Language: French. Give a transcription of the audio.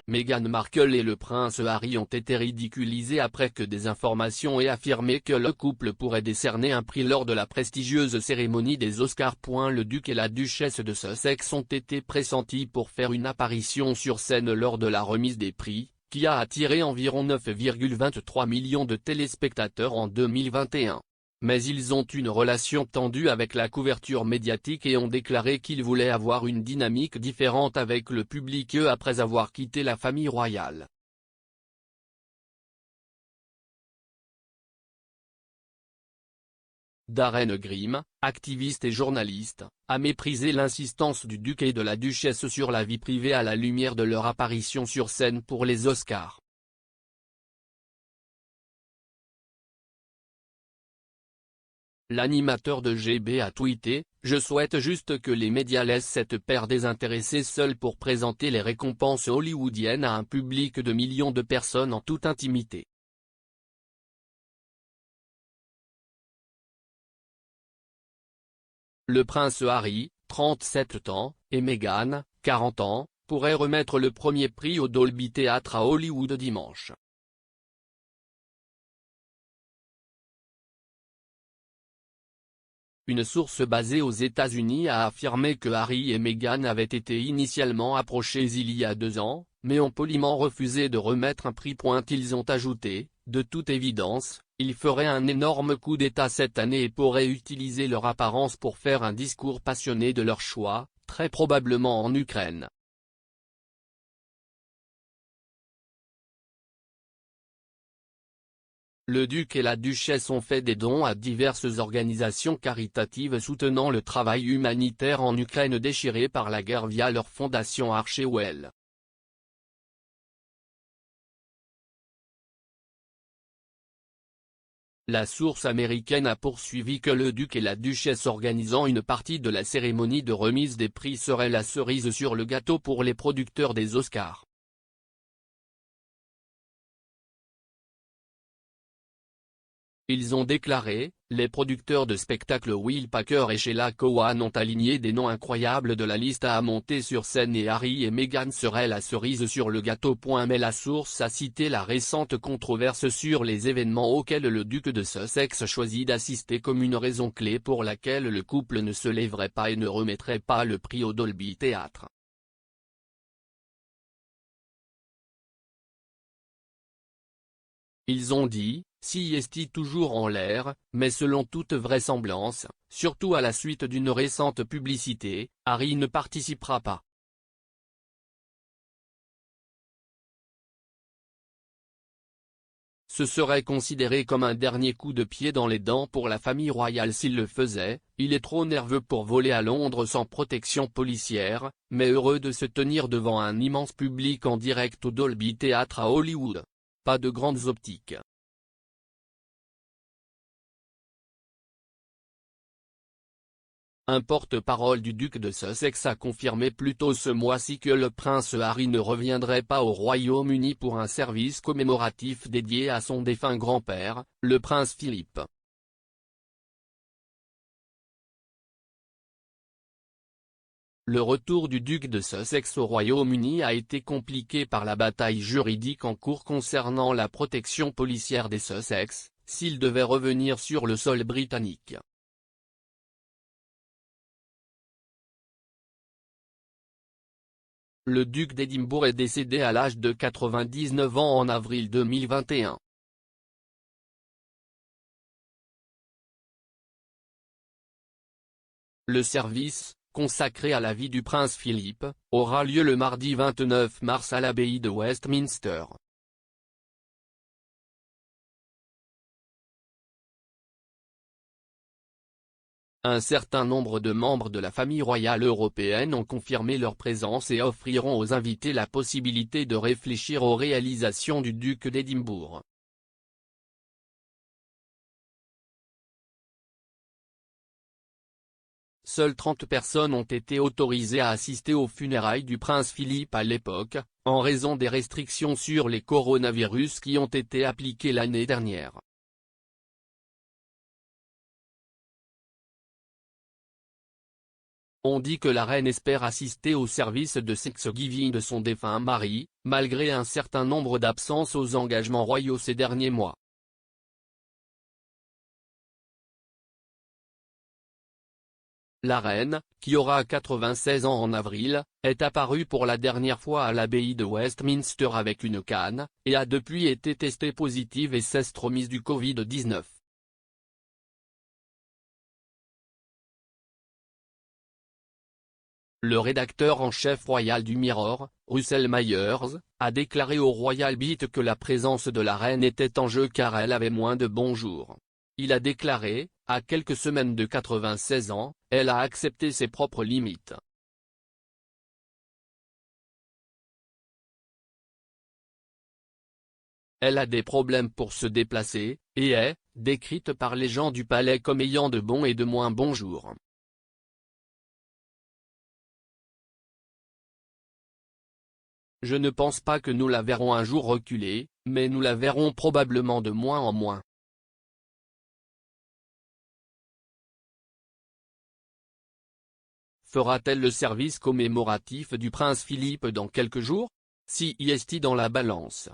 Meghan Markle et le prince Harry ont été ridiculisés après que des informations aient affirmé que le couple pourrait décerner un prix lors de la prestigieuse cérémonie des Oscars. Le duc et la duchesse de Sussex ont été pressentis pour faire une apparition sur scène lors de la remise des prix, qui a attiré environ 9,23 millions de téléspectateurs en 2021. Mais ils ont une relation tendue avec la couverture médiatique et ont déclaré qu'ils voulaient avoir une dynamique différente avec le public après avoir quitté la famille royale. Darren Grimm, activiste et journaliste, a méprisé l'insistance du duc et de la duchesse sur la vie privée à la lumière de leur apparition sur scène pour les Oscars. L'animateur de GB a tweeté « Je souhaite juste que les médias laissent cette paire désintéressée seule pour présenter les récompenses hollywoodiennes à un public de millions de personnes en toute intimité. » Le prince Harry, 37 ans, et Meghan, 40 ans, pourraient remettre le premier prix au Dolby Theatre à Hollywood dimanche. Une source basée aux États-Unis a affirmé que Harry et Meghan avaient été initialement approchés il y a 2 ans, mais ont poliment refusé de remettre un prix. Ils ont ajouté, de toute évidence, ils feraient un énorme coup d'État cette année et pourraient utiliser leur apparence pour faire un discours passionné de leur choix, très probablement en Ukraine. Le duc et la duchesse ont fait des dons à diverses organisations caritatives soutenant le travail humanitaire en Ukraine déchirée par la guerre via leur fondation Archewell. La source américaine a poursuivi que le duc et la duchesse organisant une partie de la cérémonie de remise des prix seraient la cerise sur le gâteau pour les producteurs des Oscars. Ils ont déclaré, les producteurs de spectacles Will Packer et Sheila Cowan ont aligné des noms incroyables de la liste à monter sur scène et Harry et Meghan seraient la cerise sur le gâteau. Mais la source a cité la récente controverse sur les événements auxquels le duc de Sussex choisit d'assister comme une raison clé pour laquelle le couple ne se lèverait pas et ne remettrait pas le prix au Dolby Theatre. Ils ont dit, CST toujours en l'air, mais selon toute vraisemblance, surtout à la suite d'une récente publicité, Harry ne participera pas. Ce serait considéré comme un dernier coup de pied dans les dents pour la famille royale s'il le faisait. Il est trop nerveux pour voler à Londres sans protection policière, mais heureux de se tenir devant un immense public en direct au Dolby Theatre à Hollywood. Pas de grandes optiques. Un porte-parole du duc de Sussex a confirmé plus tôt ce mois-ci que le prince Harry ne reviendrait pas au Royaume-Uni pour un service commémoratif dédié à son défunt grand-père, le prince Philippe. Le retour du duc de Sussex au Royaume-Uni a été compliqué par la bataille juridique en cours concernant la protection policière des Sussex, s'il devait revenir sur le sol britannique. Le duc d'Édimbourg est décédé à l'âge de 99 ans en avril 2021. Le service, consacré à la vie du prince Philippe, aura lieu le mardi 29 mars à l'abbaye de Westminster. Un certain nombre de membres de la famille royale européenne ont confirmé leur présence et offriront aux invités la possibilité de réfléchir aux réalisations du duc d'Édimbourg. Seules 30 personnes ont été autorisées à assister aux funérailles du prince Philippe à l'époque, en raison des restrictions sur les coronavirus qui ont été appliquées l'année dernière. On dit que la reine espère assister au service de Thanksgiving de son défunt mari, malgré un certain nombre d'absences aux engagements royaux ces derniers mois. La reine, qui aura 96 ans en avril, est apparue pour la dernière fois à l'abbaye de Westminster avec une canne, et a depuis été testée positive et s'est remise du Covid-19. Le rédacteur en chef royal du Mirror, Russell Myers, a déclaré au Royal Beat que la présence de la reine était en jeu car elle avait moins de bons jours. Il a déclaré, à quelques semaines de 96 ans, elle a accepté ses propres limites. Elle a des problèmes pour se déplacer, et est, décrite par les gens du palais comme ayant de bons et de moins bons jours. Je ne pense pas que nous la verrons un jour reculer, mais nous la verrons probablement de moins en moins. Fera-t-elle le service commémoratif du prince Philippe dans quelques jours? Si est dans la balance.